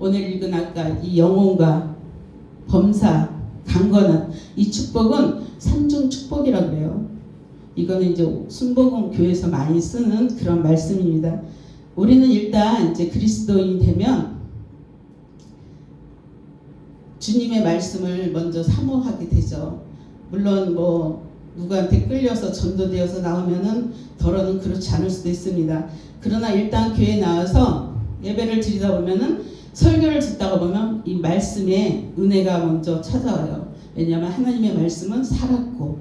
오늘 읽은 아까 이 영혼과 범사, 강건한 이 축복은 삼중 축복이라고 그래요. 이거는 이제 순복음 교회에서 많이 쓰는 그런 말씀입니다. 우리는 일단 이제 그리스도인이 되면 주님의 말씀을 먼저 사모하게 되죠. 물론 뭐 누구한테 끌려서 전도되어서 나오면은 더러는 그렇지 않을 수도 있습니다. 그러나 일단 교회에 나와서 예배를 드리다 보면은 설교를 듣다가 보면 이 말씀에 은혜가 먼저 찾아와요. 왜냐하면 하나님의 말씀은 살았고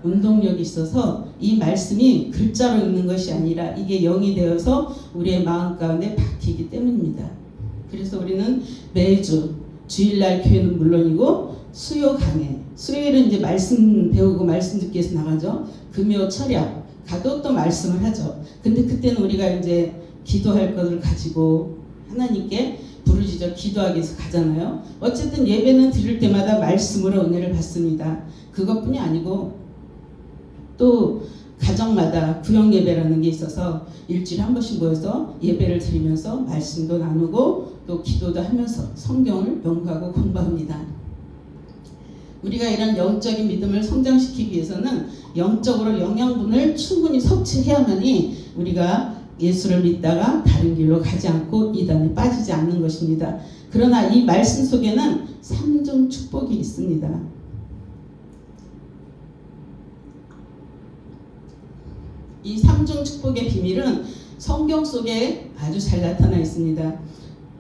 운동력이 있어서 이 말씀이 글자로 읽는 것이 아니라 이게 영이 되어서 우리의 마음 가운데 박히기 때문입니다. 그래서 우리는 매주 주일날 교회는 물론이고 수요 강해, 수요일은 이제 말씀 배우고 말씀 듣기 위해서 나가죠. 금요 철야 가도 또 말씀을 하죠. 근데 그때는 우리가 이제 기도할 것을 가지고 하나님께 부르짖어 기도하기 위해서 가잖아요. 어쨌든 예배는 드릴 때마다 말씀으로 은혜를 받습니다. 그것뿐이 아니고 또 가정마다 구역 예배라는 게 있어서 일주일에 한 번씩 모여서 예배를 드리면서 말씀도 나누고 또 기도도 하면서 성경을 연구하고 공부합니다. 우리가 이런 영적인 믿음을 성장시키기 위해서는 영적으로 영양분을 충분히 섭취해야만이 우리가 예수를 믿다가 다른 길로 가지 않고 이단에 빠지지 않는 것입니다. 그러나 이 말씀 속에는 삼중 축복이 있습니다. 이 삼중 축복의 비밀은 성경 속에 아주 잘 나타나 있습니다.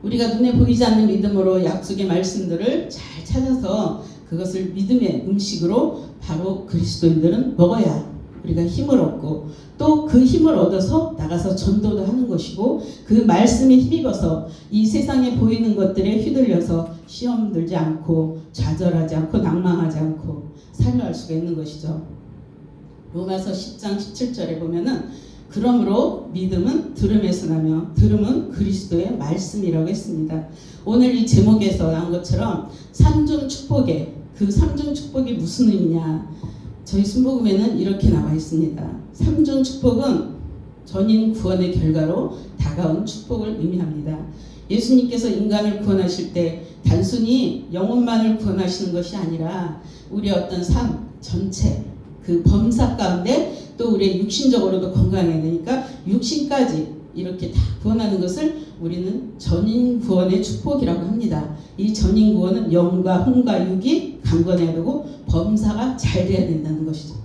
우리가 눈에 보이지 않는 믿음으로 약속의 말씀들을 잘 찾아서 그것을 믿음의 음식으로 바로 그리스도인들은 먹어야 우리가 힘을 얻고 또 그 힘을 얻어서 나가서 전도도 하는 것이고 그 말씀에 힘입어서 이 세상에 보이는 것들에 휘둘려서 시험 들지 않고 좌절하지 않고 낭망하지 않고 살아갈 수가 있는 것이죠. 로마서 10장 17절에 보면은 그러므로 믿음은 들음에서 나며 들음은 그리스도의 말씀이라고 했습니다. 오늘 이 제목에서 나온 것처럼 삼중 축복의 그 삼중 축복이 무슨 의미냐? 저희 순복음에는 이렇게 나와 있습니다. 삼중 축복은 전인 구원의 결과로 다가온 축복을 의미합니다. 예수님께서 인간을 구원하실 때 단순히 영혼만을 구원하시는 것이 아니라 우리의 어떤 삶 전체 그 범사 가운데 또 우리의 육신적으로도 건강해야 되니까 육신까지 이렇게 다 구원하는 것을 우리는 전인 구원의 축복이라고 합니다. 이 전인 구원은 영과 혼과 육이 강건해야 되고 범사가 잘 돼야 된다는 것이죠.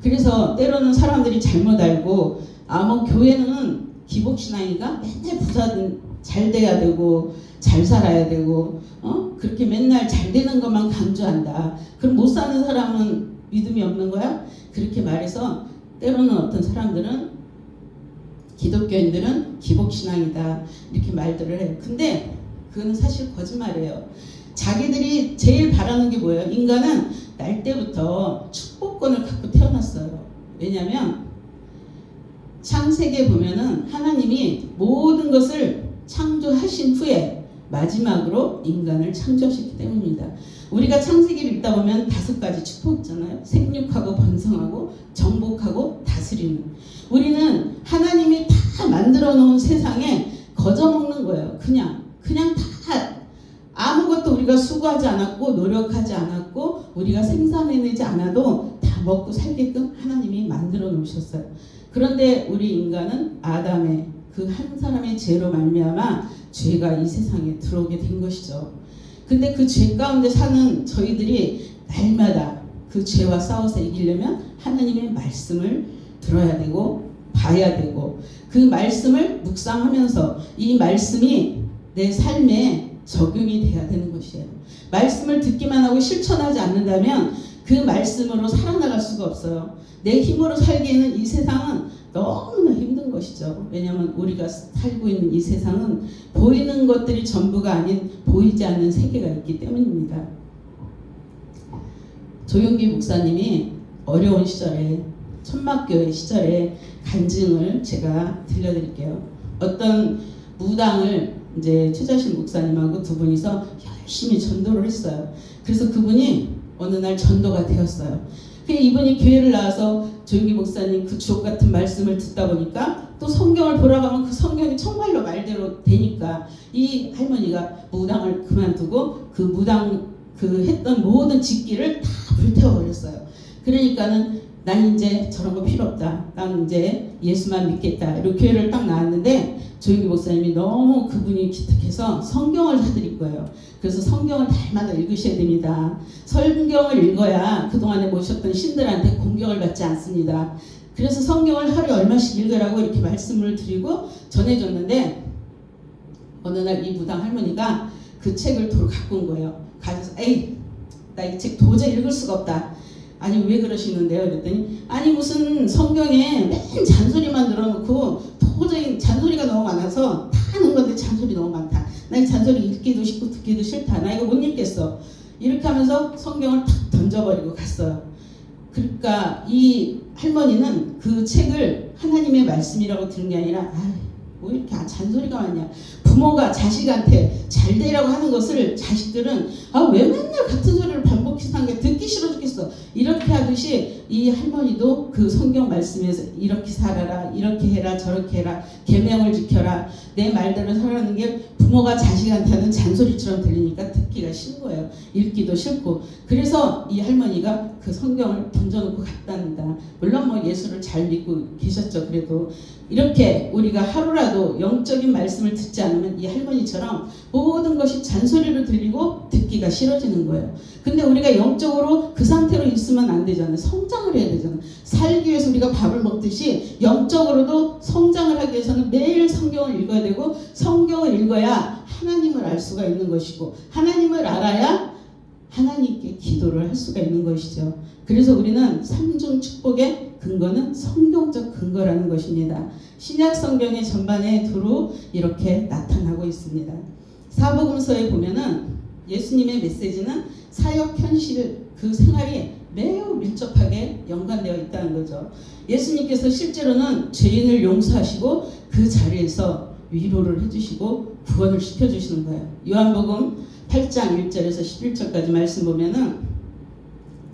그래서 때로는 사람들이 잘못 알고 뭐 교회는 기복신앙이가 맨날 부자든 잘 돼야 되고 잘 살아야 되고 그렇게 맨날 잘 되는 것만 강조한다. 그럼 못 사는 사람은 믿음이 없는 거야? 그렇게 말해서 때로는 어떤 사람들은 기독교인들은 기복신앙이다 이렇게 말들을 해요. 근데 그건 사실 거짓말이에요. 자기들이 제일 바라는 게 뭐예요? 인간은 날 때부터 축복권을 갖고 태어났어요. 왜냐하면 창세기에 보면은 하나님이 모든 것을 창조하신 후에 마지막으로 인간을 창조하셨기 때문입니다. 우리가 창세기를 읽다 보면 5가지 축복 있잖아요. 생육하고 번성하고 정복하고 다스리는. 우리는 하나님이 다 만들어 놓은 세상에 거저먹는 거예요. 그냥 다 아무것도 우리가 수고하지 않았고 노력하지 않았고 우리가 생산해내지 않아도 다 먹고 살게끔 하나님이 만들어 놓으셨어요. 그런데 우리 인간은 아담의 그 한 사람의 죄로 말미암아 죄가 이 세상에 들어오게 된 것이죠. 근데 그 죄 가운데 사는 저희들이 날마다 그 죄와 싸워서 이기려면 하나님의 말씀을 들어야 되고 봐야 되고 그 말씀을 묵상하면서 이 말씀이 내 삶에 적용이 돼야 되는 것이에요. 말씀을 듣기만 하고 실천하지 않는다면 그 말씀으로 살아나갈 수가 없어요. 내 힘으로 살기에는 이 세상은 너무나 힘든 것이죠. 왜냐하면 우리가 살고 있는 이 세상은 보이는 것들이 전부가 아닌 보이지 않는 세계가 있기 때문입니다. 조용기 목사님이 어려운 시절에 천막교회 시절에 간증을 제가 들려드릴게요. 어떤 무당을 이제 최자신 목사님하고 두 분이서 열심히 전도를 했어요. 그래서 그분이 어느 날 전도가 되었어요. 그 이분이 교회를 나와서 조용기 목사님 그 주옥 같은 말씀을 듣다 보니까 또 성경을 보라고 하면 그 성경이 정말로 말대로 되니까 이 할머니가 무당을 그만두고 그 무당 그 했던 모든 직기를 다 불태워버렸어요. 그러니까는 난 이제 저런 거 필요 없다. 난 이제 예수만 믿겠다. 이렇게 교회를 딱 나왔는데 조용기 목사님이 너무 그분이 기특해서 성경을 사드릴 거예요. 그래서 성경을 날마다 읽으셔야 됩니다. 성경을 읽어야 그동안에 모셨던 신들한테 공격을 받지 않습니다. 그래서 성경을 하루에 얼마씩 읽으라고 이렇게 말씀을 드리고 전해줬는데 어느 날 이 무당 할머니가 그 책을 도로 갖고 온 거예요. 가져서 에이 나 이 책 도저히 읽을 수가 없다. 아니 왜 그러시는데요? 그랬더니 아니 무슨 성경에 맨 잔소리만 들어놓고 도저히 잔소리가 너무 많아서 다 하는 건데 잔소리 너무 많다. 나 이 잔소리 읽기도 싫고 듣기도 싫다. 나 이거 못 읽겠어. 이렇게 하면서 성경을 탁 던져버리고 갔어요. 그러니까 이 할머니는 그 책을 하나님의 말씀이라고 들은 게 아니라 뭐 이렇게 잔소리가 많냐. 부모가 자식한테 잘 되라고 하는 것을 자식들은 왜 맨날 같은 소리를 반복해서 하는 게 듣기 싫어 죽겠어. 이렇게 하듯이 이 할머니도 그 성경 말씀에서 이렇게 살아라, 이렇게 해라, 저렇게 해라, 계명을 지켜라, 내 말대로 살아가는 게 부모가 자식한테 하는 잔소리처럼 들리니까 듣기가 싫은 거예요. 읽기도 싫고. 그래서 이 할머니가 그 성경을 던져놓고 갔답니다. 물론 뭐 예수를 잘 믿고 계셨죠. 그래도 이렇게 우리가 하루라도 영적인 말씀을 듣지 않으면 이 할머니처럼 모든 것이 잔소리로 들리고 듣기가 싫어지는 거예요. 근데 우리가 영적으로 그 상태로 있으면 안 되잖아요. 성장을 해야 되잖아요. 살기 위해서 우리가 밥을 먹듯이 영적으로도 성장을 하기 위해서는 매일 성경을 읽어야 되고 성경을 읽어야 하나님을 알 수가 있는 것이고 하나님을 알아야 하나님께 기도를 할 수가 있는 것이죠. 그래서 우리는 삼중 축복의 근거는 성경적 근거라는 것입니다. 신약 성경의 전반에 두루 이렇게 나타나고 있습니다. 사복음서에 보면은 예수님의 메시지는 사역 현실 그 생활이 매우 밀접하게 연관되어 있다는 거죠. 예수님께서 실제로는 죄인을 용서하시고 그 자리에서 위로를 해주시고 구원을 시켜주시는 거예요. 요한복음 8장 1절에서 11절까지 말씀 보면은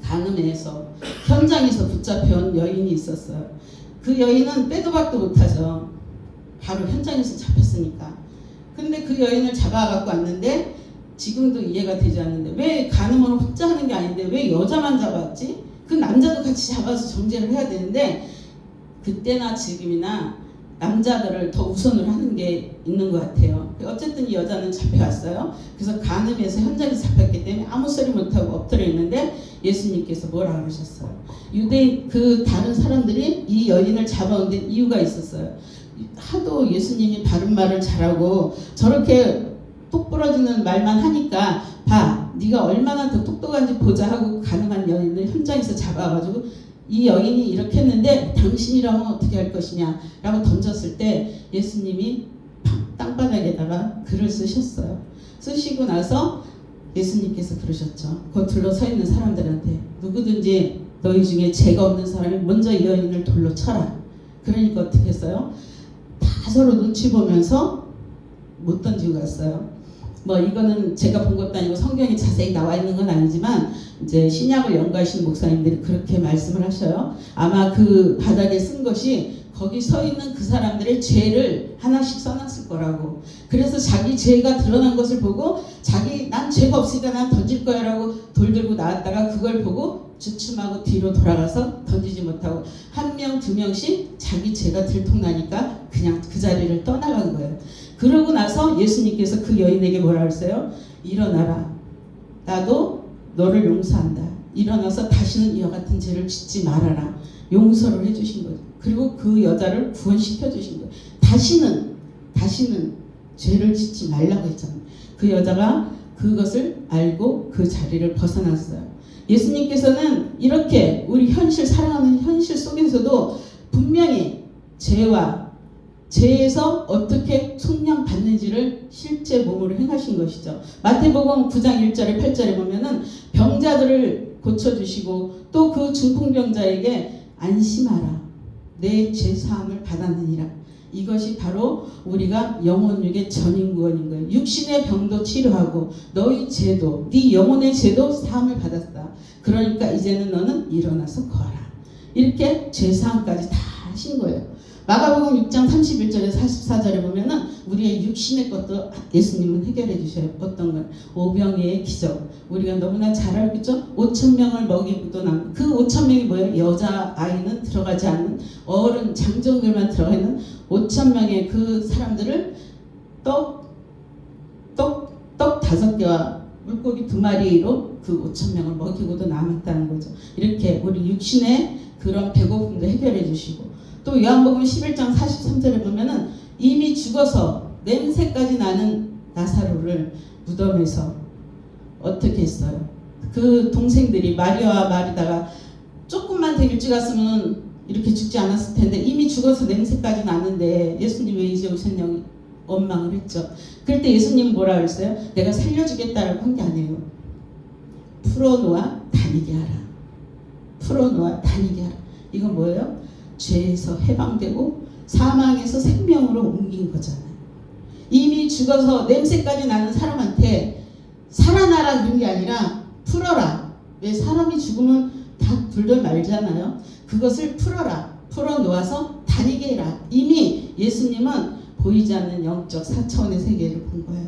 간음에서 현장에서 붙잡혀온 여인이 있었어요. 그 여인은 빼도 박도 못하죠. 바로 현장에서 잡혔으니까. 근데 그 여인을 잡아갖고 왔는데 지금도 이해가 되지 않는데 왜 간음을 혼자 하는 게 아닌데 왜 여자만 잡았지? 그 남자도 같이 잡아서 정죄를 해야 되는데 그때나 지금이나 남자들을 더 우선으로 하는 게 있는 것 같아요. 어쨌든 이 여자는 잡혀갔어요. 그래서 간음에서 현장에서 잡혔기 때문에 아무 소리 못하고 엎드려 있는데 예수님께서 뭐라 그러셨어요? 유대인 그 다른 사람들이 이 여인을 잡아온 데 이유가 있었어요. 하도 예수님이 바른 말을 잘하고 저렇게 똑부러지는 말만 하니까 봐, 네가 얼마나 더 똑똑한지 보자 하고 가늠한 여인을 현장에서 잡아가지고 이 여인이 이렇게 했는데 당신이라면 어떻게 할 것이냐 라고 던졌을 때 예수님이 땅바닥에다가 글을 쓰셨어요. 쓰시고 나서 예수님께서 그러셨죠. 그 둘러서 있는 사람들한테 누구든지 너희 중에 죄가 없는 사람이 먼저 이 여인을 돌로 쳐라. 그러니까 어떻게 했어요? 다 서로 눈치 보면서 못 던지고 갔어요. 뭐 이거는 제가 본 것도 아니고 성경에 자세히 나와 있는 건 아니지만 이제 신약을 연구하시는 목사님들이 그렇게 말씀을 하셔요. 아마 그 바닥에 쓴 것이 거기 서 있는 그 사람들의 죄를 하나씩 써놨을 거라고. 그래서 자기 죄가 드러난 것을 보고 자기 난 죄가 없으니까 난 던질 거야 라고 돌 들고 나왔다가 그걸 보고 주춤하고 뒤로 돌아가서 던지지 못하고 한 명, 두 명씩 자기 죄가 들통나니까 그냥 그 자리를 떠나간 거예요. 그러고 나서 예수님께서 그 여인에게 뭐라 했어요? 일어나라. 나도 너를 용서한다. 일어나서 다시는 이와 같은 죄를 짓지 말아라. 용서를 해주신 거죠. 그리고 그 여자를 구원시켜 주신 거예요. 다시는 죄를 짓지 말라고 했잖아요. 그 여자가 그것을 알고 그 자리를 벗어났어요. 예수님께서는 이렇게 우리 현실 살아가는 현실 속에서도 분명히 죄에서 어떻게 속량받는지를 실제 몸으로 행하신 것이죠. 마태복음 9장 1절에 8절에 보면은 병자들을 고쳐주시고 또 그 중풍병자에게 안심하라. 내 죄사함을 받았느니라. 이것이 바로 우리가 영혼육의 전인구원인 거예요. 육신의 병도 치료하고 너희 죄도, 네 영혼의 죄도 사함을 받았다. 그러니까 이제는 너는 일어나서 거하라. 이렇게 죄사함까지 다 하신 거예요. 마가복음 6장 31절에 44절에 보면은 우리의 육신의 것도 예수님은 해결해 주셔요. 어떤 걸? 오병이의 기적. 우리가 너무나 잘 알고 있죠? 5,000명을 먹이고도 남. 그 5,000명이 뭐예요? 여자 아이는 들어가지 않는, 어른 장정들만 들어가 있는 5,000명의 그 사람들을 떡 5개와 물고기 2마리로 그 5,000명을 먹이고도 남았다는 거죠. 이렇게 우리 육신의 그런 배고픔도 해결해 주시고, 또 요한복음 11장 43절에 보면은 이미 죽어서 냄새까지 나는 나사로를 무덤에서 어떻게 했어요? 그 동생들이 마리아와 마리다가 조금만 더 일찍 왔으면 이렇게 죽지 않았을 텐데 이미 죽어서 냄새까지 나는데 예수님 왜 이제 오셨냐고 원망을 했죠. 그럴 때 예수님 뭐라 그랬어요? 내가 살려주겠다라고 한 게 아니에요. 풀어놓아 다니게 하라. 풀어놓아 다니게 하라. 이건 뭐예요? 죄에서 해방되고 사망에서 생명으로 옮긴 거잖아요. 이미 죽어서 냄새까지 나는 사람한테 살아나라 그런 게 아니라 풀어라. 왜 사람이 죽으면 다 둘둘 말잖아요. 그것을 풀어라. 풀어놓아서 다니게 해라. 이미 예수님은 보이지 않는 영적 4차원의 세계를 본 거예요.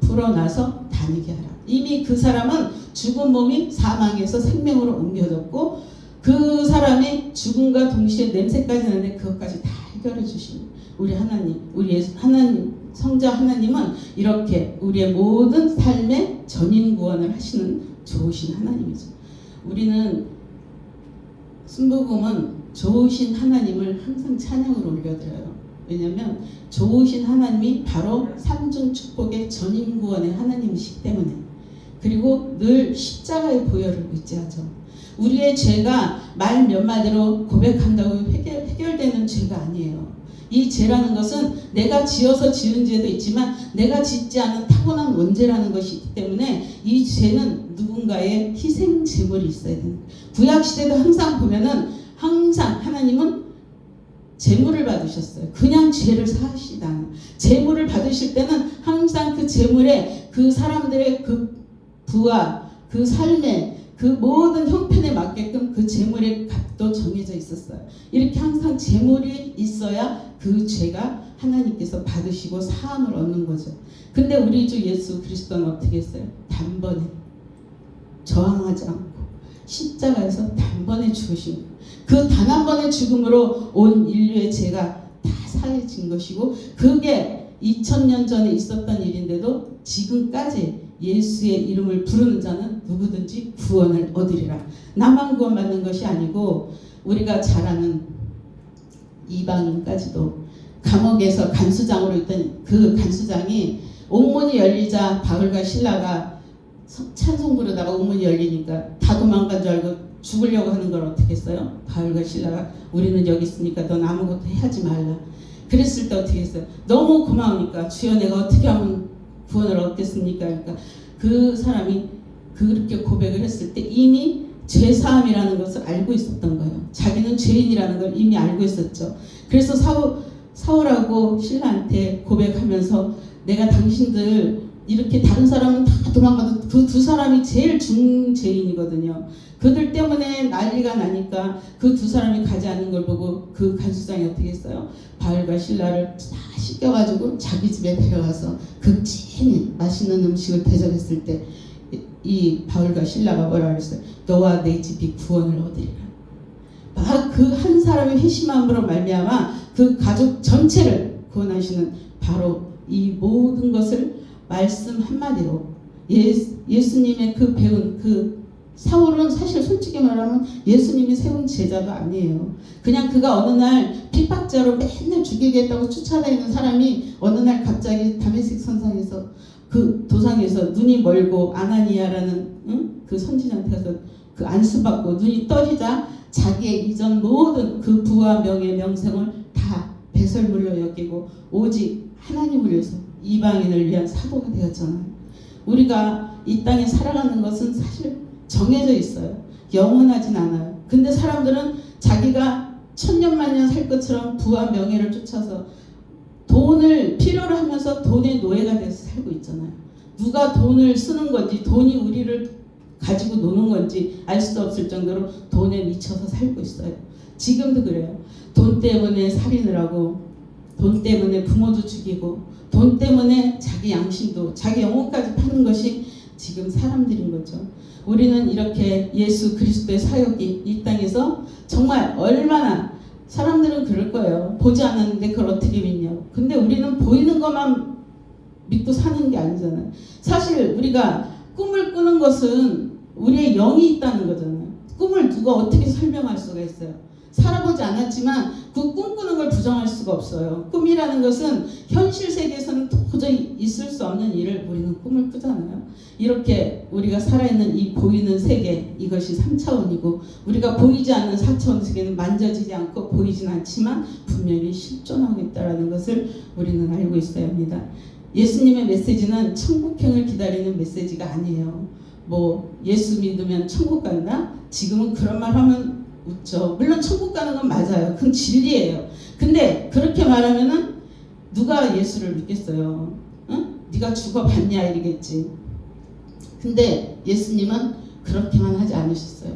풀어놔서 다니게 하라. 이미 그 사람은 죽은 몸이 사망에서 생명으로 옮겨졌고 그 사람이 죽음과 동시에 냄새까지 나는데 그것까지 다 해결해 주시는 우리 하나님, 우리 하나님, 성자 하나님은 이렇게 우리의 모든 삶의 전인 구원을 하시는 좋으신 하나님이죠. 우리는 순복음은 좋으신 하나님을 항상 찬양으로 올려드려요. 왜냐하면 좋으신 하나님이 바로 삼중 축복의 전인 구원의 하나님이시기 때문에, 그리고 늘 십자가의 보혈을 의지하죠. 우리의 죄가 말 몇 마디로 고백한다고 해결되는 죄가 아니에요. 이 죄라는 것은 내가 지어서 지은 죄도 있지만 내가 짓지 않은 타고난 원죄라는 것이 있기 때문에 이 죄는 누군가의 희생 제물이 있어야 돼요. 구약시대도 항상 보면은 항상 하나님은 제물을 받으셨어요. 그냥 죄를 사하시다. 제물을 받으실 때는 항상 그 제물에 그 사람들의 그 부와 그 삶의 그 모든 형편에 맞게끔 그 제물의 값도 정해져 있었어요. 이렇게 항상 제물이 있어야 그 죄가 하나님께서 받으시고 사함을 얻는 거죠. 근데 우리 주 예수 그리스도는 어떻게 했어요? 단번에 저항하지 않고 십자가에서 단번에 죽으신, 그 단 한 번의 죽음으로 온 인류의 죄가 다 사해진 것이고, 그게 2000년 전에 있었던 일인데도 지금까지 예수의 이름을 부르는 자는 누구든지 구원을 얻으리라. 나만 구원받는 것이 아니고 우리가 잘 아는 이방인까지도, 감옥에서 간수장으로 있던 그 간수장이 옥문이 열리자 바울과 실라가 찬송 부르다가 옥문이 열리니까 다 도망간 줄 알고 죽으려고 하는 걸 어떻게 했어요? 바울과 실라가 우리는 여기 있으니까 넌 아무것도 하지 말라. 그랬을 때 어떻게 했어요? 너무 고마우니까 주여 내가 어떻게 하면 구원을 얻겠습니까? 그러니까 그 사람이 그렇게 고백을 했을 때 이미 죄사함이라는 것을 알고 있었던 거예요. 자기는 죄인이라는 걸 이미 알고 있었죠. 그래서 사울하고 신라한테 고백하면서 내가 당신들 이렇게 다른 사람은 다 도망가도 그 두 사람이 제일 중죄인이거든요. 그들 때문에 난리가 나니까 그 두 사람이 가지 않는 걸 보고 그 간수장이 어떻게 했어요? 바울과 신라를 다 씻겨가지고 자기 집에 데려가서 극진히 맛있는 음식을 대접했을 때 이 바울과 신라가 뭐라 그랬어요? 너와 내 집이 구원을 얻으리라. 그 한 사람의 회심함으로 말미암아 그 가족 전체를 구원하시는 바로 이 모든 것을 말씀 한마디로 예수님의 그 배운 그 사울은 사실 솔직히 말하면 예수님이 세운 제자도 아니에요. 그냥 그가 어느 날 핍박자로 맨날 죽이겠다고 쫓아다니는 사람이 어느 날 갑자기 다메섹 선상에서 그 도상에서 눈이 멀고 아나니아라는 그 선지자한테 가서 그 안수받고 눈이 떠지자 자기의 이전 모든 그 부와 명예 명성을 다 배설물로 여기고 오직 하나님을 위해서 이방인을 위한 사도가 되었잖아요. 우리가 이 땅에 살아가는 것은 사실 정해져 있어요. 영원하진 않아요. 근데 사람들은 자기가 천년만년 살 것처럼 부와 명예를 쫓아서 돈을 필요로 하면서 돈의 노예가 돼서 살고 있잖아요. 누가 돈을 쓰는 건지, 돈이 우리를 가지고 노는 건지 알 수도 없을 정도로 돈에 미쳐서 살고 있어요. 지금도 그래요. 돈 때문에 살인을 하고, 돈 때문에 부모도 죽이고, 돈 때문에 자기 양심도, 자기 영혼까지 파는 것이 지금 사람들인 거죠. 우리는 이렇게 예수 그리스도의 사역이 이 땅에서 정말 얼마나, 사람들은 그럴 거예요. 보지 않았는데 그걸 어떻게 믿냐고. 근데 우리는 보이는 것만 믿고 사는 게 아니잖아요. 사실 우리가 꿈을 꾸는 것은 우리의 영이 있다는 거잖아요. 꿈을 누가 어떻게 설명할 수가 있어요. 살아보지 않았지만 그 꿈꾸는 걸 부정할 수가 없어요. 꿈이라는 것은 현실 세계에서는 도저히 있을 수 없는 일을 우리는 꿈을 꾸잖아요. 이렇게 우리가 살아있는 이 보이는 세계, 이것이 3차원이고 우리가 보이지 않는 4차원 세계는 만져지지 않고 보이진 않지만 분명히 실존하고 있다는 것을 우리는 알고 있어야 합니다. 예수님의 메시지는 천국행을 기다리는 메시지가 아니에요. 뭐 예수 믿으면 천국 간다? 지금은 그런 말 하면 웃죠. 물론 천국 가는 건 맞아요. 그건 진리예요. 근데 그렇게 말하면은 누가 예수를 믿겠어요? 응? 네가 죽어봤냐 이러겠지. 근데 예수님은 그렇게만 하지 않으셨어요.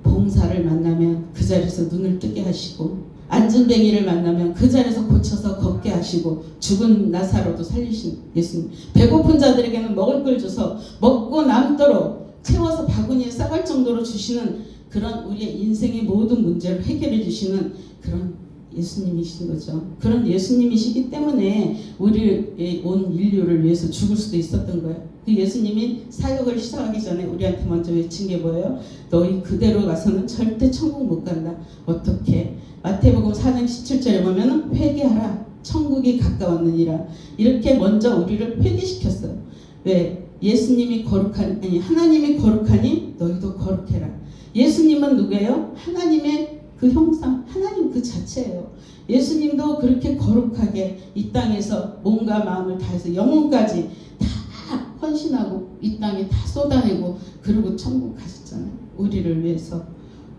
봉사를 만나면 그 자리에서 눈을 뜨게 하시고, 안진뱅이를 만나면 그 자리에서 고쳐서 걷게 하시고, 죽은 나사로도 살리신 예수님, 배고픈 자들에게는 먹을 걸 줘서 먹고 남도록 채워서 바구니에 싸갈 정도로 주시는, 그런 우리의 인생의 모든 문제를 해결해 주시는 그런 예수님이신 거죠. 그런 예수님이시기 때문에 우리 온 인류를 위해서 죽을 수도 있었던 거예요. 그 예수님이 사역을 시작하기 전에 우리한테 먼저 외친 게 뭐예요? 너희 그대로 가서는 절대 천국 못 간다. 어떻게? 마태복음 4장 17절에 보면 회개하라. 천국이 가까웠느니라. 이렇게 먼저 우리를 회개시켰어요. 왜? 예수님이 거룩하니, 하나님이 거룩하니 너희도 거룩해라. 예수님은 누구예요? 하나님의 그 형상, 하나님 그 자체예요. 예수님도 그렇게 거룩하게 이 땅에서 몸과 마음을 다해서 영혼까지 다 헌신하고 이 땅에 다 쏟아내고 그리고 천국 가셨잖아요. 우리를 위해서.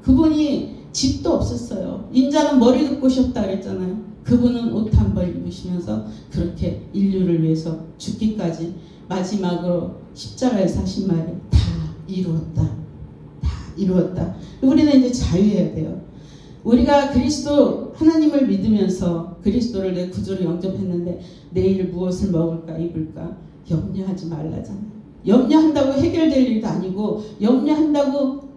그분이 집도 없었어요. 인자는 머리도 꼬셨다 그랬잖아요. 그분은 옷 한 벌 입으시면서 그렇게 인류를 위해서 죽기까지 마지막으로 십자가에서 하신 말이 다 이루었다. 이루었다. 우리는 이제 자유해야 돼요. 우리가 그리스도 하나님을 믿으면서 그리스도를 내 구주로 영접했는데 내일 무엇을 먹을까 입을까 염려하지 말라잖아요. 염려한다고 해결될 일도 아니고 염려한다고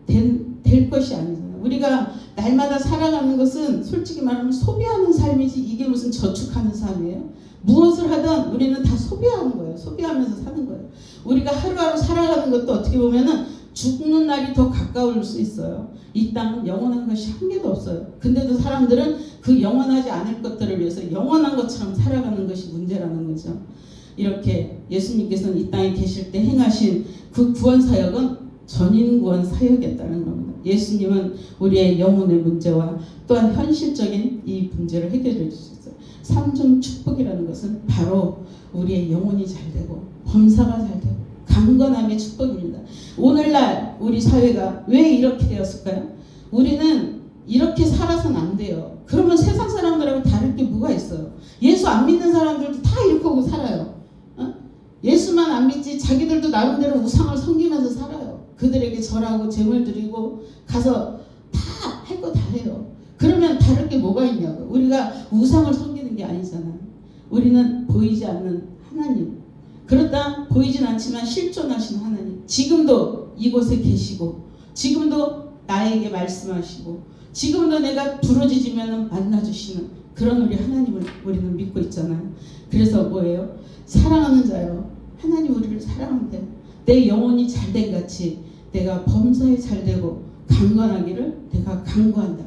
될 것이 아니잖아요. 우리가 날마다 살아가는 것은 솔직히 말하면 소비하는 삶이지 이게 무슨 저축하는 삶이에요. 무엇을 하든 우리는 다 소비하는 거예요. 소비하면서 사는 거예요. 우리가 하루하루 살아가는 것도 어떻게 보면은 죽는 날이 더 가까울 수 있어요. 이 땅은 영원한 것이 한 개도 없어요. 근데도 사람들은 그 영원하지 않을 것들을 위해서 영원한 것처럼 살아가는 것이 문제라는 거죠. 이렇게 예수님께서는 이 땅에 계실 때 행하신 그 구원 사역은 전인 구원 사역이었다는 겁니다. 예수님은 우리의 영혼의 문제와 또한 현실적인 이 문제를 해결해 주셨어요. 삼중 축복이라는 것은 바로 우리의 영혼이 잘 되고 범사가 잘 되고 강건함의 축복입니다. 오늘날 우리 사회가 왜 이렇게 되었을까요? 우리는 이렇게 살아서는 안 돼요. 그러면 세상 사람들하고 다를 게 뭐가 있어요? 예수 안 믿는 사람들도 다 이렇게 하고 살아요. 예수만 안 믿지 자기들도 나름대로 우상을 섬기면서 살아요. 그들에게 절하고 제물 드리고 가서 다 할 거 다 해요. 그러면 다를 게 뭐가 있냐고. 우리가 우상을 섬기는 게 아니잖아요. 우리는 보이지 않는 하나님, 그러다 보이진 않지만 실존하신 하나님, 지금도 이곳에 계시고 지금도 나에게 말씀하시고 지금도 내가 부르짖으면 만나주시는 그런 우리 하나님을 우리는 믿고 있잖아요. 그래서 뭐예요? 사랑하는 자요, 하나님 우리를 사랑한대요. 내 영혼이 잘된 같이 내가 범사에 잘되고 강건하기를 내가 간구한다.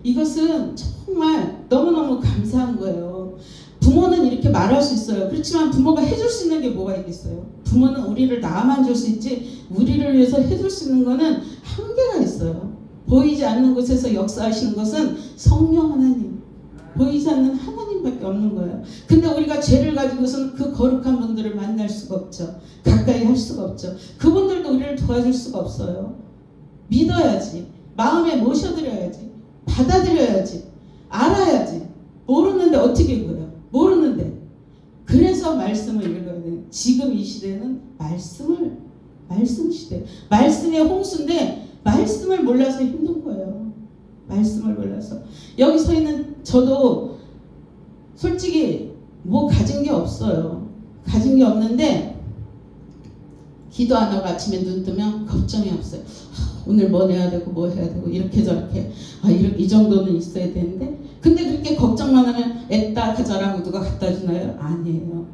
이것은 정말 너무너무 감사한 거예요. 부모는 이렇게 말할 수 있어요. 그렇지만 부모가 해줄 수 있는 게 뭐가 있겠어요? 부모는 우리를 낳아만 줄 수 있지 우리를 위해서 해줄 수 있는 거는 한계가 있어요. 보이지 않는 곳에서 역사하시는 것은 성령 하나님, 보이지 않는 하나님밖에 없는 거예요. 근데 우리가 죄를 가지고서는 그 거룩한 분들을 만날 수가 없죠. 가까이 할 수가 없죠. 그분들도 우리를 도와줄 수가 없어요. 믿어야지, 마음에 모셔드려야지, 받아들여야지, 알아야지. 모르는데 어떻게 그래요? 몰라서 말씀을 읽어야 돼. 지금 이 시대는 말씀 시대. 말씀의 홍수인데 말씀을 몰라서 힘든 거예요. 말씀을 몰라서. 여기 서 있는 저도 솔직히 뭐 가진 게 없어요. 가진 게 없는데 기도 안 하고 아침에 눈 뜨면 걱정이 없어요. 오늘 뭐 내야 되고 뭐 해야 되고 이렇게 저렇게 이 정도는 있어야 되는데 근데 그렇게 걱정만 하면 애따 가져라고 누가 갖다 주나요? 아니에요.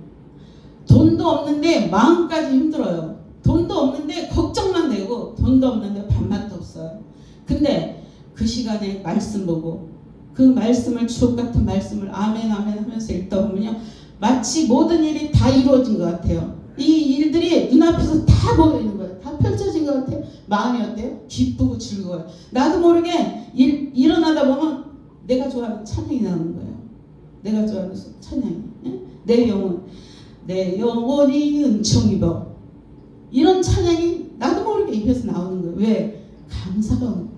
돈도 없는데 마음까지 힘들어요. 돈도 없는데 걱정만 되고 돈도 없는데 밥맛도 없어요. 근데 그 시간에 말씀 보고 그 말씀을 주옥 같은 말씀을 아멘 아멘 하면서 읽다 보면요 마치 모든 일이 다 이루어진 것 같아요. 이 일들이 눈앞에서 다 보이는 거예요. 다 펼쳐진 것 같아요. 마음이 어때요? 기쁘고 즐거워요. 나도 모르게 일어나다 보면 내가 좋아하는 찬양이 나오는 거예요. 내가 좋아하는 찬양이. 예? 내 영혼이 은총 입어. 이런 찬양이 나도 모르게 입에서 나오는 거예요. 왜? 감사가 오는 거예요.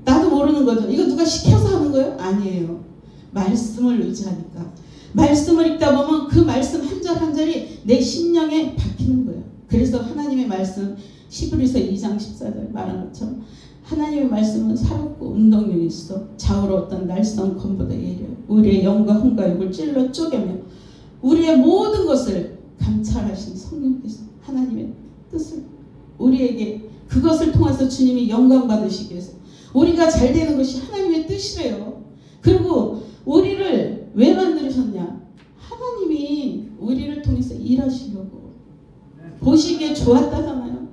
나도 모르는 거죠. 이거 누가 시켜서 하는 거예요? 아니에요. 말씀을 의지하니까. 말씀을 읽다 보면 그 말씀 한 절 한 절이 내 심령에 박히는 거예요. 그래서 하나님의 말씀 히브리서 2장 14절 말한 것처럼 하나님의 말씀은 살았고 운동력이 있어 좌우로 어떤 날선 검보다 예려 우리의 영과 혼과 육을 찔러 쪼개며 우리의 모든 것을 감찰하신 성령께서 하나님의 뜻을 우리에게 그것을 통해서 주님이 영광 받으시기 위해서 우리가 잘 되는 것이 하나님의 뜻이래요. 그리고 우리를 왜 만드셨냐? 하나님이 우리를 통해서 일하시려고 보시기에 좋았다잖아요.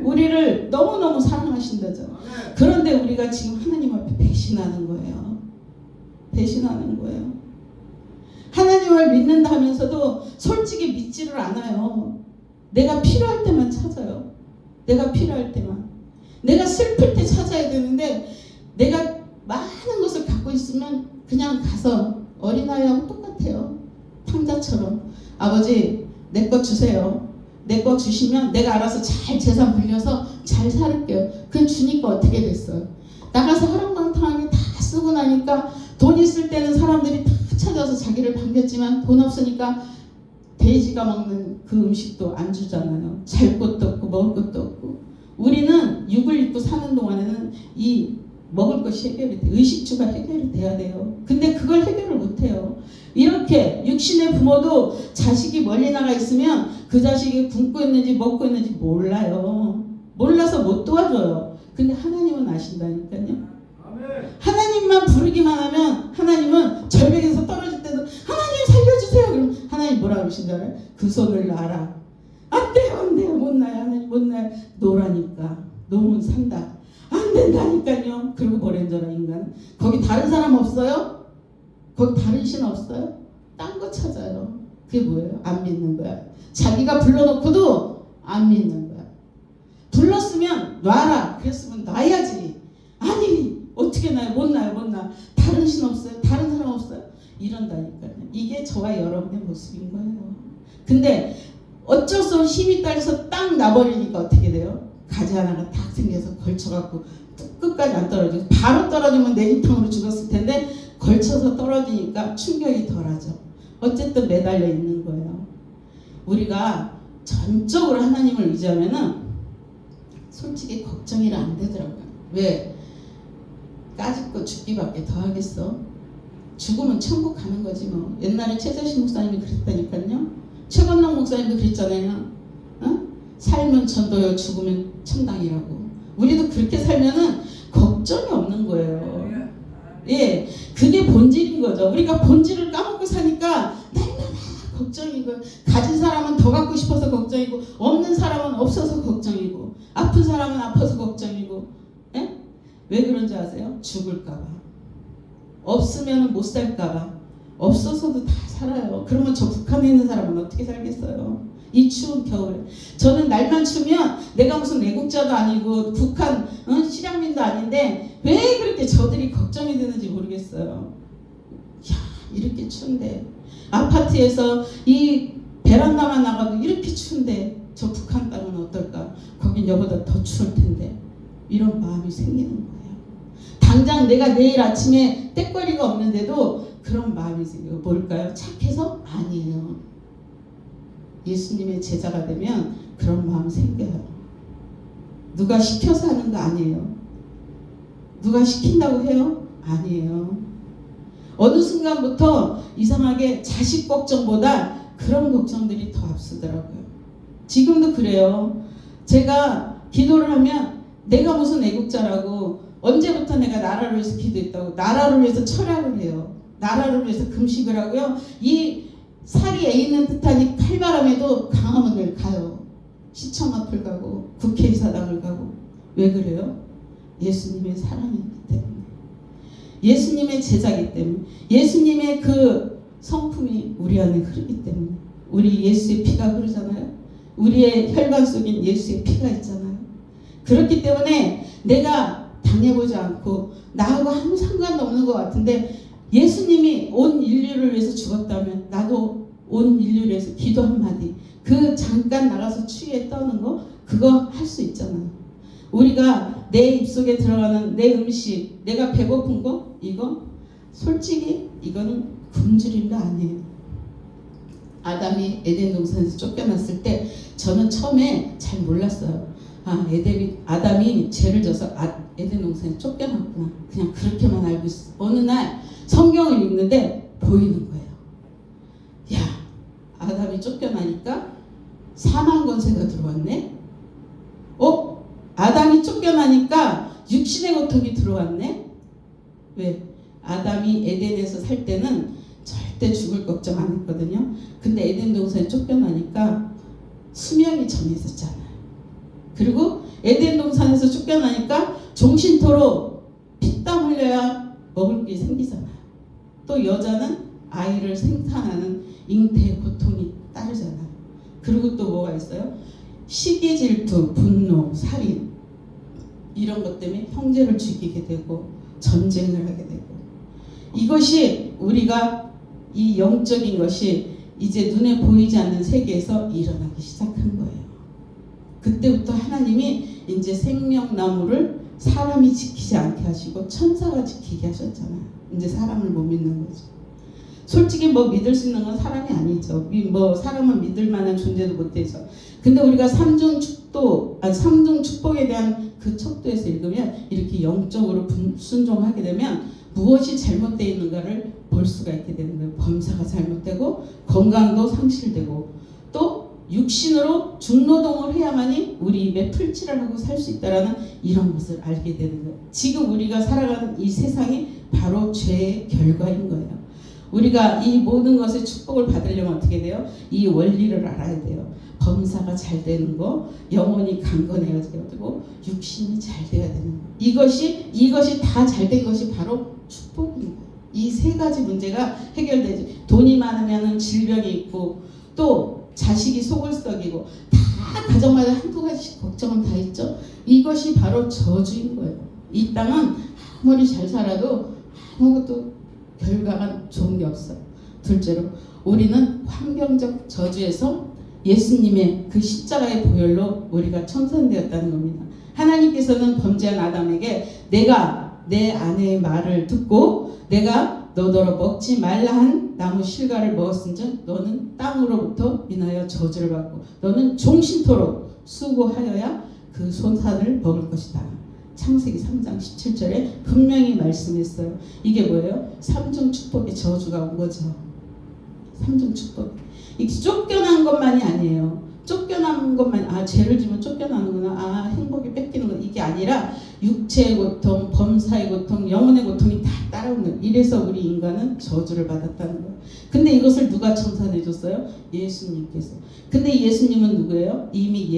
우리를 너무너무 사랑하신다죠. 그런데 우리가 지금 하나님 앞에 배신하는 거예요. 배신하는 거예요. 하나님을 믿는다 하면서도 솔직히 믿지를 않아요. 내가 필요할 때만 찾아요. 내가 필요할 때만. 내가 슬플 때 찾아야 되는데 내가 많은 것을 갖고 있으면 그냥 가서 어린아이하고 똑같아요. 탕자처럼 아버지 내 거 주세요. 내 거 주시면 내가 알아서 잘 재산 불려서 잘 살을게요. 그건 주니까 어떻게 됐어요? 나가서 허랑방탕하게 다 쓰고 나니까 돈 있을 때는 사람들이 다 찾아서 자기를 반겼지만 돈 없으니까 돼지가 먹는 그 음식도 안 주잖아요. 잘 것도 없고 먹을 것도 없고 우리는 육을 입고 사는 동안에는 이 먹을 것이 해결이 돼. 의식주가 해결이 돼야 돼요. 근데 그걸 해결을 못해요. 이렇게 육신의 부모도 자식이 멀리 나가 있으면 그 자식이 굶고 있는지 먹고 있는지 몰라요. 몰라서 못 도와줘요. 근데 하나님은 아신다니까요. 하나님만 부르기만 하면 하나님은 절벽에서 떨어질 때도 하나님 살려주세요. 그럼 하나님 뭐라 그러신 줄 알아요? 그 손을 놔라. 안 돼요 안 돼요 못 놔요 하나님 못 놔요. 놓으라니까 놓으면 산다. 안 된다니까요. 그리고 뭐라는 줄 알아 인간은. 거기 다른 사람 없어요? 거기 다른 신 없어요? 딴 거 찾아요. 그게 뭐예요? 안 믿는 거야. 자기가 불러놓고도 안 믿는 거야. 불렀으면 놔라. 그랬으면 놔야지. 아니 어떻게 놔요? 못 놔요 못 놔. 다른 신 없어요? 다른 사람 없어요? 이런다니까요. 이게 저와 여러분의 모습인 거예요. 근데 어쩔 수 없이 힘이 딸려서 딱 놔버리니까 어떻게 돼요? 가지 하나가 딱 생겨서 걸쳐갖고 끝까지 안 떨어지고 바로 떨어지면 내진탕으로 죽었을 텐데 걸쳐서 떨어지니까 충격이 덜하죠. 어쨌든 매달려 있는 거예요. 우리가 전적으로 하나님을 의지하면은 솔직히 걱정이라 안 되더라고요. 왜? 까짓거 죽기밖에 더 하겠어? 죽으면 천국 가는 거지 뭐. 옛날에 최재신 목사님이 그랬다니까요. 최건동 목사님도 그랬잖아요. 어? 살면 천도요 죽으면 천당이라고. 우리도 그렇게 살면은 걱정이 없는 거예요. 예, 그게 본질인 거죠. 우리가 본질을 까먹고 사니까 날마다 걱정이고 가진 사람은 더 갖고 싶어서 걱정이고 없는 사람은 없어서 걱정이고 아픈 사람은 아파서 걱정이고. 예? 왜 그런지 아세요? 죽을까봐. 없으면 못 살까봐. 없어서도 다 살아요. 그러면 저 북한에 있는 사람은 어떻게 살겠어요? 이 추운 겨울에. 저는 날만 추면 내가 무슨 애국자도 아니고 북한 실향민도 아닌데 왜 그렇게 저들이 걱정이 되는지 모르겠어요. 야, 이렇게 추운데 아파트에서 이 베란다만 나가도 이렇게 추운데 저 북한 땅은 어떨까? 거긴 여보다 더 추울 텐데 이런 마음이 생기는 거예요. 당장 내가 내일 아침에 떼거리가 없는데도 그런 마음이 생겨요. 뭘까요? 착해서? 아니에요. 예수님의 제자가 되면 그런 마음 생겨요. 누가 시켜서 하는 거 아니에요. 누가 시킨다고 해요? 아니에요. 어느 순간부터 이상하게 자식 걱정보다 그런 걱정들이 더 앞서더라고요. 지금도 그래요. 제가 기도를 하면 내가 무슨 애국자라고, 언제부터 내가 나라를 위해서 기도했다고, 나라를 위해서 철학을 해요. 나라를 위해서 금식을 하고요. 이 살이 애있는 듯한 이 칼바람에도 강화문을 가요. 시청 앞을 가고 국회의사당을 가고. 왜 그래요? 예수님의 사랑이기 때문에, 예수님의 제자이기 때문에, 예수님의 그 성품이 우리 안에 흐르기 때문에. 우리 예수의 피가 흐르잖아요. 우리의 혈관 속엔 예수의 피가 있잖아요. 그렇기 때문에 내가 당해보지 않고 나하고 아무 상관도 없는 것 같은데, 예수님이 온 인류를 위해서 죽었다면 나도 온 인류를 위해서 기도 한마디, 그 잠깐 나가서 추위에 떠는 거, 그거 할 수 있잖아요. 우리가 내 입속에 들어가는 내 음식, 내가 배고픈 거, 이거 솔직히 이거는 굶주림도 아니에요. 아담이 에덴 동산에서 쫓겨났을 때 저는 처음에 잘 몰랐어요. 아담이 죄를 져서 에덴 동산에 쫓겨났구나. 그냥 그렇게만 알고 있어. 어느 날 성경을 읽는데 보이는 거예요. 야, 아담이 쫓겨나니까 사망 권세가 들어왔네. 아담이 쫓겨나니까 육신의 고통이 들어왔네. 왜? 아담이 에덴에서 살 때는 절대 죽을 걱정 안 했거든요. 근데 에덴 동산에 쫓겨나니까 수명이 정해졌잖아요. 그리고 에덴 동산에서 쫓겨나니까 종신토로 피땀 흘려야 먹을 게 생기잖아요. 또 여자는 아이를 생산하는 잉태의 고통이 따르잖아요. 그리고 또 뭐가 있어요? 시기 질투, 분노, 살인, 이런 것 때문에 형제를 죽이게 되고 전쟁을 하게 되고, 이것이 우리가 이 영적인 것이 이제 눈에 보이지 않는 세계에서 일어나기 시작한 거예요. 그때부터 하나님이 이제 생명나무를 사람이 지키지 않게 하시고 천사가 지키게 하셨잖아요. 이제 사람을 못 믿는 거죠. 솔직히 뭐 믿을 수 있는 건 사람이 아니죠. 사람은 믿을 만한 존재도 못 되죠. 근데 우리가 삼중 축복에 대한 그 척도에서 읽으면 이렇게 영적으로 순종하게 되면 무엇이 잘못되어 있는가를 볼 수가 있게 되는 거예요. 범사가 잘못되고 건강도 상실되고 또 육신으로 중노동을 해야만이 우리 입에 풀칠을 하고 살 수 있다라는 이런 것을 알게 되는 거예요. 지금 우리가 살아가는 이 세상이 바로 죄의 결과인 거예요. 우리가 이 모든 것의 축복을 받으려면 어떻게 돼요? 이 원리를 알아야 돼요. 범사가 잘 되는 거, 영혼이 강건해져야 되고, 육신이 잘 돼야 되는 거. 이것이 다 잘 된 것이 바로 축복인 거예요. 이 세 가지 문제가 해결되지. 돈이 많으면 질병이 있고, 또 자식이 속을 썩이고, 다 가정마다 한두 가지씩 걱정은 다 있죠. 이것이 바로 저주인 거예요. 이 땅은 아무리 잘 살아도 아무것도 결과가 좋은 게 없어요. 둘째로, 우리는 환경적 저주에서 예수님의 그 십자가의 보혈로 우리가 청산되었다는 겁니다. 하나님께서는 범죄한 아담에게 내가 내 아내의 말을 듣고 내가 너더러 먹지 말라 한 나무 실과를 먹었은즉 너는 땅으로부터 인하여 저주를 받고 너는 종신토록 수고하여야 그 손산을 먹을 것이다. 창세기 3장 17절에 분명히 말씀했어요. 이게 뭐예요? 삼중 축복의 저주가 온 거죠. 삼중 축복. 이 쫓겨난 것만이 아니에요. 쫓겨난 것만, 죄를 지면 쫓겨나는구나, 행복이 뺏기는구나, 이게 아니라 육체의 고통, 범사의 고통, 영혼의 고통이 다 따라오는 거예요. 이래서 우리 인간은 저주를 받았다는 거예요. 근데 이것을 누가 청산해 줬어요? 예수님께서. 근데 예수님은 누구예요? 이미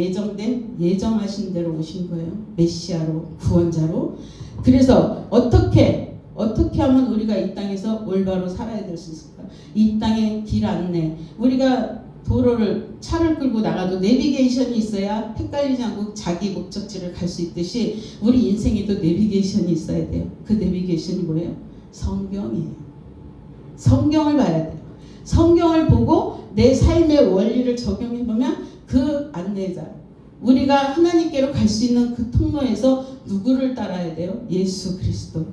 예정하신 대로 오신 거예요. 메시아로, 구원자로. 그래서 어떻게 하면 우리가 이 땅에서 올바로 살아야 될 수 있을까? 이 땅의 길 안내, 우리가 차를 끌고 나가도 내비게이션이 있어야 헷갈리지 않고 자기 목적지를 갈 수 있듯이 우리 인생에도 내비게이션이 있어야 돼요. 그 내비게이션이 뭐예요? 성경이에요. 성경을 봐야 돼요. 성경을 보고 내 삶의 원리를 적용해보면 그 안내자, 우리가 하나님께로 갈 수 있는 그 통로에서 누구를 따라야 돼요? 예수 그리스도.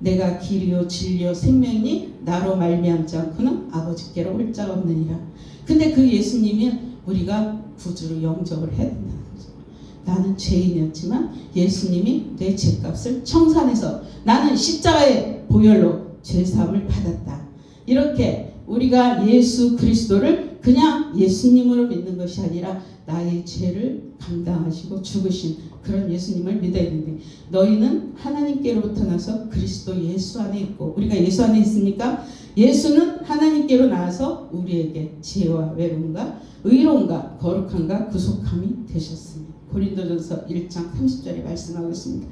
내가 길이요 진리요 생명이니 나로 말미암지 않고는 아버지께로 올 자가 없느니라. 근데 그 예수님이 우리가 구주로 영접을 해야 된다는 거죠. 나는 죄인이었지만 예수님이 내 죄값을 청산해서 나는 십자가의 보혈로 죄사함을 받았다. 이렇게 우리가 예수 그리스도를 그냥 예수님으로 믿는 것이 아니라 나의 죄를 감당하시고 죽으신 그런 예수님을 믿어야 되는데, 너희는 하나님께로부터 나서 그리스도 예수 안에 있고, 우리가 예수 안에 있으니까 예수는 하나님께로 나와서 우리에게 지혜와 외로움과 의로움과 거룩함과 구속함이 되셨습니다. 고린도전서 1장 30절에 말씀하고 있습니다.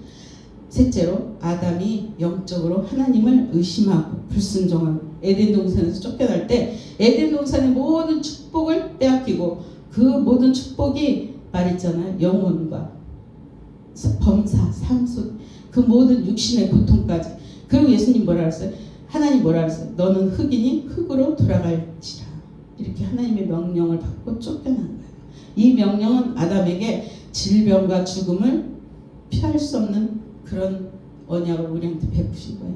셋째로, 아담이 영적으로 하나님을 의심하고 불순종하고 에덴 동산에서 쫓겨날 때 에덴 동산의 모든 축복을 빼앗기고, 그 모든 축복이 말했잖아요. 영혼과 범사, 상속, 그 모든 육신의 고통까지. 그리고 예수님 뭐라 그랬어요? 하나님 뭐라 그랬어요? 너는 흙이니 흙으로 돌아갈지라. 이렇게 하나님의 명령을 받고 쫓겨난 거예요. 이 명령은 아담에게 질병과 죽음을 피할 수 없는 그런 언약을 우리한테 베푸신 거예요.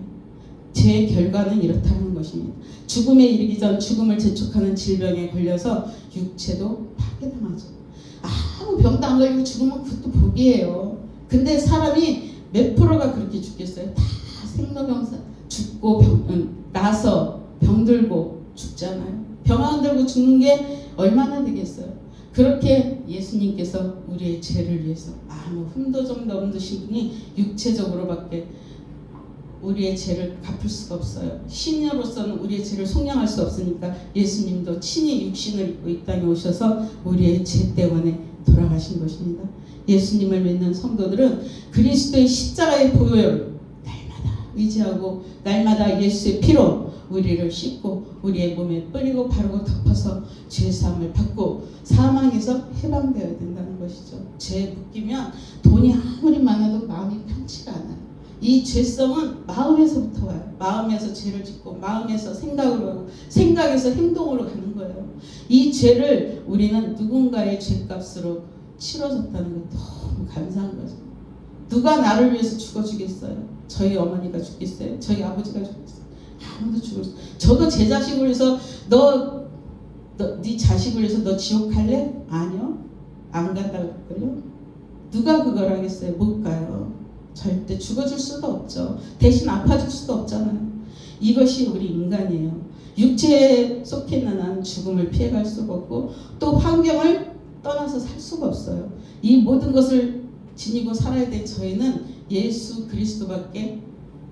죄의 결과는 이렇다는 것입니다. 죽음에 이르기 전 죽음을 재촉하는 질병에 걸려서 육체도 파괴당하죠. 아무 병도 안 걸리고 죽으면 그것도 복이에요. 근데 사람이 몇 프로가 그렇게 죽겠어요? 다 생로병사 죽고 나서 병들고 죽잖아요. 병 안 들고 죽는 게 얼마나 되겠어요? 그렇게 예수님께서 우리의 죄를 위해서 아무 흠도 점도 없으신 분이 육체적으로밖에 우리의 죄를 갚을 수가 없어요. 신으로서는 우리의 죄를 속량할 수 없으니까 예수님도 친히 육신을 입고 이 땅에 오셔서 우리의 죄 때문에 돌아가신 것입니다. 예수님을 믿는 성도들은 그리스도의 십자가의 보혈을 날마다 의지하고 날마다 예수의 피로 우리를 씻고 우리의 몸에 뿌리고 바르고 덮어서 죄사함을 받고 사망에서 해방되어야 된다는 것이죠. 죄에 묶이면 돈이 아무리 많아도 마음이 편치가 않아요. 이 죄성은 마음에서부터 와요. 마음에서 죄를 짓고 마음에서 생각으로 하고 생각에서 행동으로 가는 거예요. 이 죄를 우리는 누군가의 죄값으로 치러졌다는 게 너무 감사한 거죠. 누가 나를 위해서 죽어주겠어요? 저희 어머니가 죽겠어요? 저희 아버지가 죽겠어요? 아무도 죽을 수. 저도 제 자식을 위해서 네 자식을 위해서 너 지옥 갈래? 아니요. 안 간다고 그럴걸요? 누가 그걸 하겠어요? 못 가요. 절대 죽어줄 수도 없죠. 대신 아파줄 수도 없잖아요. 이것이 우리 인간이에요. 육체에 속해 있는 나는 죽음을 피해갈 수가 없고 또 환경을 떠나서 살 수가 없어요. 이 모든 것을 지니고 살아야 될 저희는 예수 그리스도밖에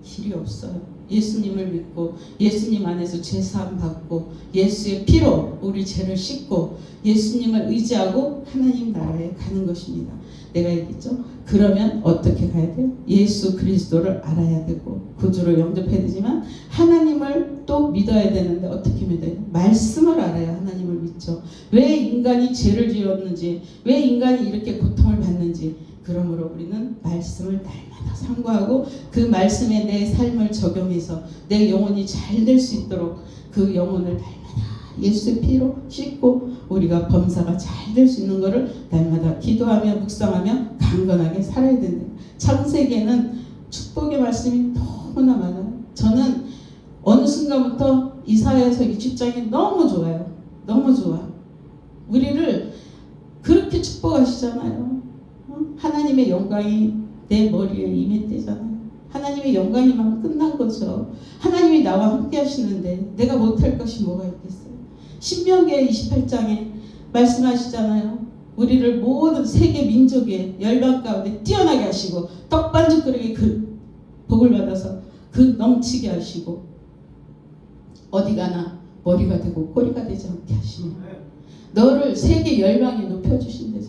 길이 없어요. 예수님을 믿고 예수님 안에서 죄사함 받고 예수의 피로 우리 죄를 씻고 예수님을 의지하고 하나님 나라에 가는 것입니다. 내가 얘기했죠? 그러면 어떻게 가야 돼요? 예수 그리스도를 알아야 되고 구주로 영접해야 되지만 하나님을 또 믿어야 되는데 어떻게 믿어요? 말씀을 알아야 하나님을 믿죠. 왜 인간이 죄를 지었는지, 왜 인간이 이렇게 고통을 받는지, 그러므로 우리는 말씀을 날마다 상고하고 그 말씀에 내 삶을 적용해서 내 영혼이 잘 될 수 있도록 그 영혼을 날마다 예수의 피로 씻고 우리가 범사가 잘 될 수 있는 것을 날마다 기도하며 묵상하며 강건하게 살아야 된다. 창세기에는 축복의 말씀이 너무나 많아요. 저는 어느 순간부터 이사야서 60장이 너무 좋아요. 너무 좋아. 우리를 그렇게 축복하시잖아요. 하나님의 영광이 내 머리에 임했대잖아요. 하나님의 영광이면 끝난 거죠. 하나님이 나와 함께 하시는데 내가 못할 것이 뭐가 있겠어요. 신명기 28장에 말씀하시잖아요. 우리를 모든 세계 민족의 열방 가운데 뛰어나게 하시고 떡반죽거리게 그 복을 받아서 그 넘치게 하시고 어디 가나 머리가 되고 꼬리가 되지 않게 하시며 너를 세계 열방에 높여주신대죠.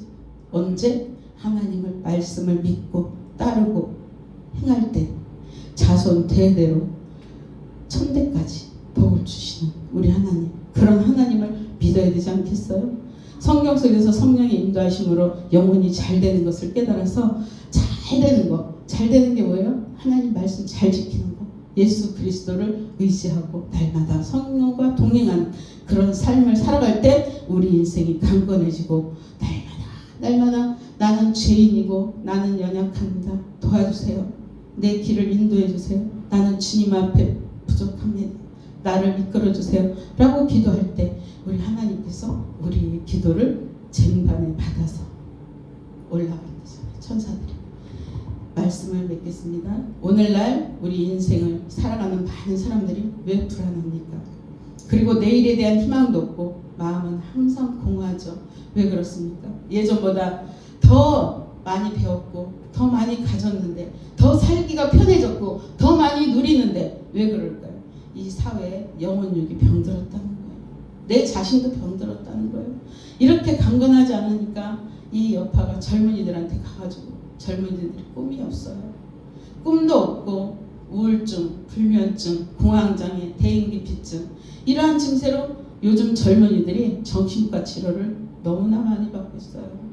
언제? 하나님을 말씀을 믿고 따르고 행할 때 자손 대대로 천대까지 복을 주시는 우리 하나님, 그런 하나님을 믿어야 되지 않겠어요? 성경 속에서 성령의 인도하심으로 영혼이 잘 되는 것을 깨달아서 잘 되는 거, 잘 되는 게 뭐예요? 하나님 말씀 잘 지키는 거, 예수 그리스도를 의지하고 날마다 성령과 동행하는 그런 삶을 살아갈 때 우리 인생이 강건해지고 날마다 나는 죄인이고 나는 연약합니다. 도와주세요. 내 길을 인도해 주세요. 나는 주님 앞에 부족합니다. 나를 이끌어 주세요. 라고 기도할 때 우리 하나님께서 우리 기도를 쟁반에 받아서 올라가셨어요. 천사들이. 말씀을 맺겠습니다. 오늘날 우리 인생을 살아가는 많은 사람들이 왜 불안합니까? 그리고 내일에 대한 희망도 없고 마음은 항상 공허하죠. 왜 그렇습니까? 예전보다 더 많이 배웠고 더 많이 가졌는데 더 살기가 편해졌고 더 많이 누리는데 왜 그럴까요? 이 사회에 영혼육이 병들었다는 거예요. 내 자신도 병들었다는 거예요. 이렇게 강건하지 않으니까 이 여파가 젊은이들한테 가가지고 젊은이들이 꿈이 없어요. 꿈도 없고 우울증, 불면증, 공황장애, 대인기피증 이러한 증세로 요즘 젊은이들이 정신과 치료를 너무나 많이 받고 있어요.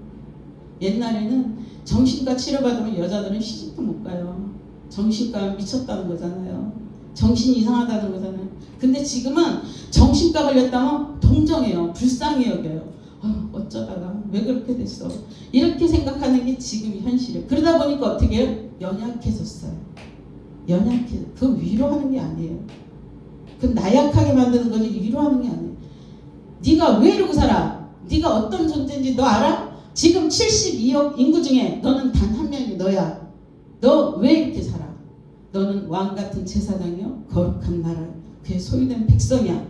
옛날에는 정신과 치료받으면 여자들은 시집도 못 가요. 정신과 미쳤다는 거잖아요. 정신이 이상하다는 거잖아요. 근데 지금은 정신과 걸렸다면 동정해요. 불쌍히 여겨요. 어쩌다가 왜 그렇게 됐어. 이렇게 생각하는 게 지금 현실이에요. 그러다 보니까 어떻게 해요? 연약해졌어요. 연약해. 그 위로하는 게 아니에요. 그 나약하게 만드는 거지 위로하는 게 아니에요. 네가 왜 이러고 살아? 네가 어떤 존재인지 너 알아? 지금 72억 인구 중에 너는 단 한 명이 너야. 너 왜 이렇게 살아? 너는 왕같은 제사장이요 거룩한 나라 그의 소유된 백성이야.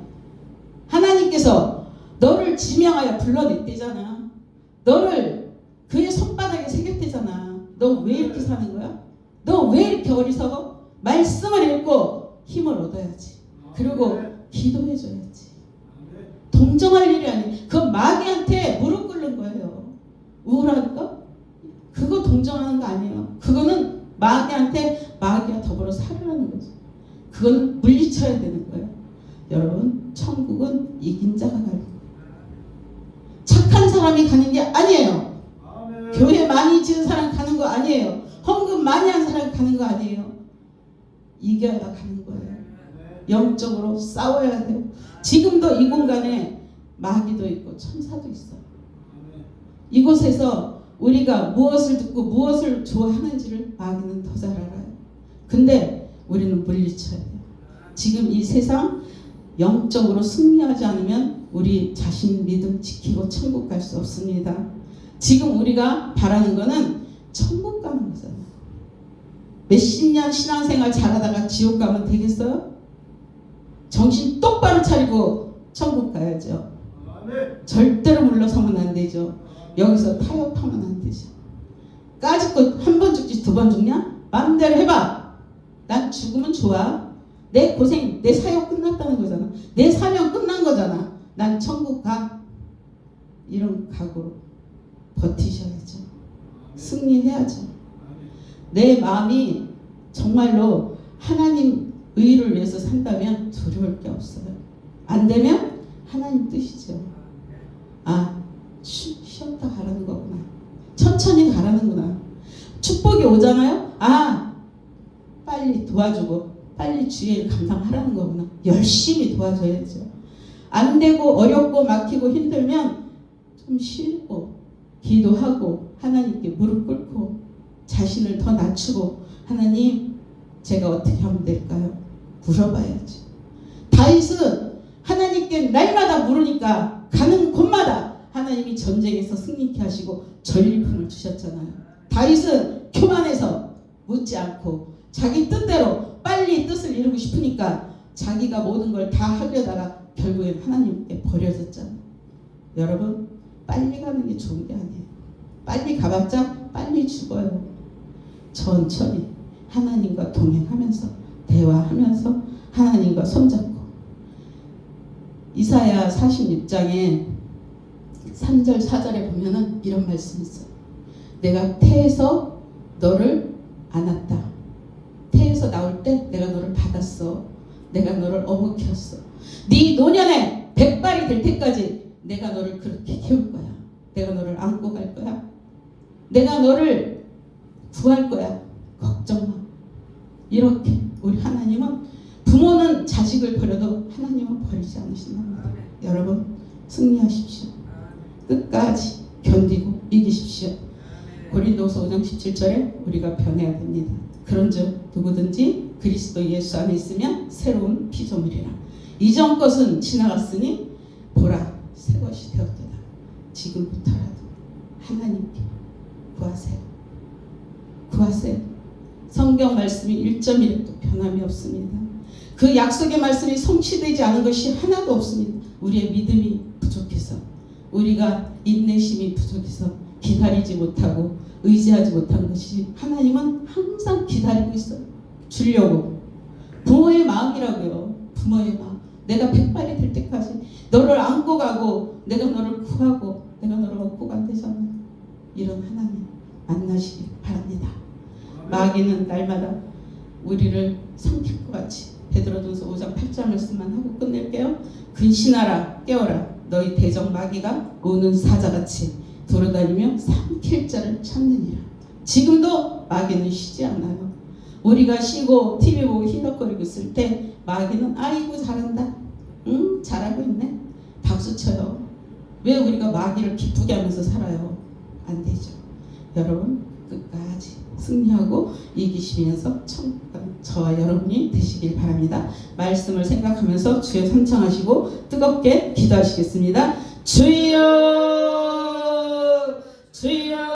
하나님께서 너를 지명하여 불러냈대잖아. 너를 그의 손바닥에 새겼대잖아. 너 왜 이렇게 사는 거야? 너 왜 이렇게 어리석어? 말씀을 읽고 힘을 얻어야지. 그리고 기도해줘야지. 동정할 일이 아니에요. 그 마귀한테 무릎 꿇는 거예요. 우울하니까? 그거 동정하는 거 아니에요. 그거는 마귀한테 마귀와 더불어 살으라는 거죠. 그건 물리쳐야 되는 거예요. 여러분, 천국은 이긴 자가 가는 거예요. 착한 사람이 가는 게 아니에요. 아멘. 교회 많이 지은 사람 가는 거 아니에요. 헌금 많이 한 사람 가는 거 아니에요. 이겨야 가는 거예요. 영적으로 싸워야 돼요. 지금도 이 공간에 마귀도 있고 천사도 있어요. 이곳에서 우리가 무엇을 듣고 무엇을 좋아하는지를 마귀는 더 잘 알아요. 근데 우리는 물리쳐야 돼요. 지금 이 세상 영적으로 승리하지 않으면 우리 자신 믿음 지키고 천국 갈 수 없습니다. 지금 우리가 바라는 거는 천국 가는 거잖아요. 몇십 년 신앙생활 잘하다가 지옥 가면 되겠어요? 정신 똑바로 차리고 천국 가야죠. 절대로 물러서면 안 되죠. 여기서 타협하면 안 되죠. 까짓거 한 번 죽지 두 번 죽냐? 마음대로 해봐. 난 죽으면 좋아. 내 고생, 내 사역 끝났다는 거잖아. 내 사명 끝난 거잖아. 난 천국 가. 이런 각오로 버티셔야죠. 승리해야죠. 내 마음이 정말로 하나님 의를 위해서 산다면 두려울 게 없어요. 안 되면 하나님 뜻이죠. 쉬었다 가라는 거구나. 천천히 가라는구나. 축복이 오잖아요. 빨리 도와주고 빨리 주의 일 감당하라는 거구나. 열심히 도와줘야죠. 안 되고 어렵고 막히고 힘들면 좀 쉬고 기도하고 하나님께 무릎 꿇고 자신을 더 낮추고 하나님 제가 어떻게 하면 될까요? 물어봐야죠. 다윗은 하나님께 날마다 물으니까 가는 곳마다 하나님이 전쟁에서 승리케 하시고 전리품을 주셨잖아요. 다윗은 교만해서 묻지 않고 자기 뜻대로 빨리 뜻을 이루고 싶으니까 자기가 모든 걸 다 하려다가 결국엔 하나님께 버려졌잖아요. 여러분, 빨리 가는 게 좋은 게 아니에요. 빨리 가봤자 빨리 죽어요. 천천히 하나님과 동행하면서 대화하면서 하나님과 손잡고. 이사야 46장에 3절 4절에 보면은 이런 말씀이 있어요. 내가 태에서 너를 안았다. 태에서 나올 때 내가 너를 받았어. 내가 너를 어묵혔어. 네 노년에 백발이 될 때까지 내가 너를 그렇게 키울 거야. 내가 너를 안고 갈 거야. 내가 너를 구할 거야. 걱정 마. 이렇게 우리 하나님은 부모는 자식을 버려도 하나님은 버리지 않으신답니다. 여러분, 승리하십시오. 끝까지 견디고 이기십시오. 고린도서 5장 17절에 우리가 변해야 됩니다. 그런즉 누구든지 그리스도 예수 안에 있으면 새로운 피조물이라. 이전 것은 지나갔으니 보라 새 것이 되었도다. 지금부터라도 하나님께 구하세요. 구하세요. 성경 말씀이 1.1도 변함이 없습니다. 그 약속의 말씀이 성취되지 않은 것이 하나도 없습니다. 우리의 믿음이 부족해서, 우리가 인내심이 부족해서 기다리지 못하고 의지하지 못한 것이, 하나님은 항상 기다리고 있어요. 주려고. 부모의 마음이라고요. 부모의 마음. 내가 백발이 될 때까지 너를 안고 가고 내가 너를 구하고 내가 너를 얻고 간대잖아. 이런 하나님 만나시길 바랍니다. 마귀는 날마다 우리를 삼킬 것 같이, 베드로전서 5장 8절 말씀만 하고 끝낼게요. 근신하라 깨어라, 너희 대적 마귀가 노는 사자같이 돌아다니며 삼킬 자를 찾느니라. 지금도 마귀는 쉬지 않아요. 우리가 쉬고 TV 보고 희덕거리고 있을 때 마귀는 아이고 잘한다, 응 잘하고 있네, 박수 쳐요. 왜 우리가 마귀를 기쁘게 하면서 살아요? 안 되죠. 여러분 끝까지 승리하고 이기시면서 저와 여러분이 되시길 바랍니다. 말씀을 생각하면서 주여 삼창하시고 뜨겁게 기도하시겠습니다. 주여 주여.